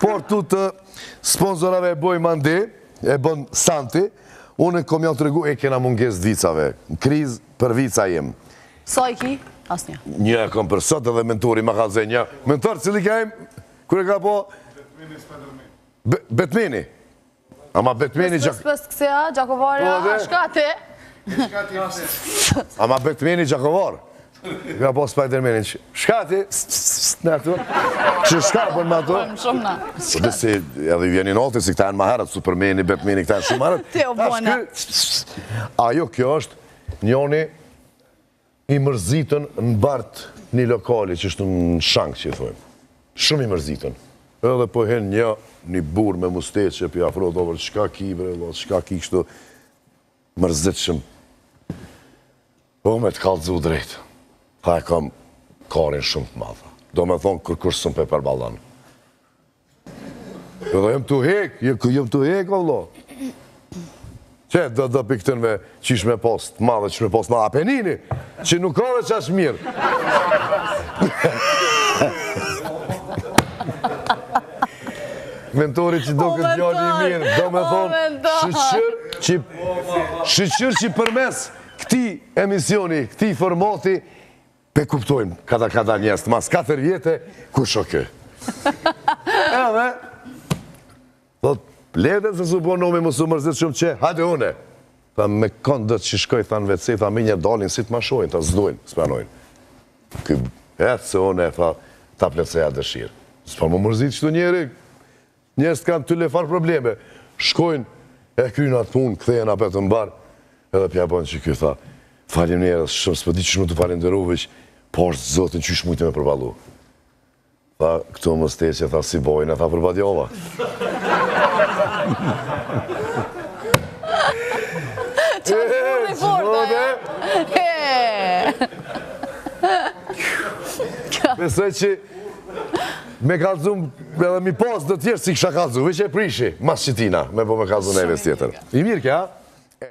sportu të sponsorave e boj mandi, e bën Santi, unë kom janë të regu e kena munges vicave. Në kriz për vica jem. Sa i ki? Asnjë. Një e kom për sot edhe mentori ma ka zë një. Mentor, cili ka im? Kure ka po? Betmeni. Ama Betmeni... Spës kësea, Gjakovarja, shkati. Ama Betmeni Gjakovar. Ka po Spider-Manin. Shkati, në ato. Që shka për më ato? Shumë na. Dhe si edhe vjeni noti, si këta e në maherët, Supermani, Betmeni, këta e shumë maherët. Te o bona. Ajo kjo është njoni i mërzitën në bartë një lokali që është në shankë që i thujmë. Shumë i mërzitën. Edhe po hen një burë me mustet që pi afrot over qka ki bre, qka ki kështu mërzit shumë. Po me të kalëzu drejtë. Tha e kam karin shumë të madha. Do me thonë kërkush sëm pe për balon. Edhe jem të hek, jem të hek, vëllo. Që do për këtën me qish me post madhe, qish me post madhe. Apenini, që nuk ka dhe qash mirë. Mentori që do këtë gjallë i mirë, do me thonë, shqyqyr që përmes këti emisioni, këti formati, pe kuptojmë kada njëstë, mas 4 vjetë, ku shokë? Edhe, thot, ledet se su po nomi më su mërzit shumë që, hajde une. Tha, me këndët që shkoj, thanë vetësi, tha, me një dalin, si të ma shojnë, ta zdojnë, s'panojnë. Ky, etë se une, tha, ta pletëseja dëshirë. S'pa më mërzit qëtu njeri, njerës kanë të lefar probleme. Shkojnë, e krynë atë punë, këthejnë apet të mbarë, edhe pja bënë që kjo, tha, falim njerës, shumë s'pëdi që shumë të falenderu, veç, por zotin që ishë mujtë me përbalu. Tha, këto më steqe, tha, si bojnë, tha, përbadjova. Qa të burri forte, Besoj që me kalzum, edhe mi pas dhe tjerë si kësha kalzum, veç e prishi, mas qitina, me po me kalzum e ves tjetër. I mirë kja?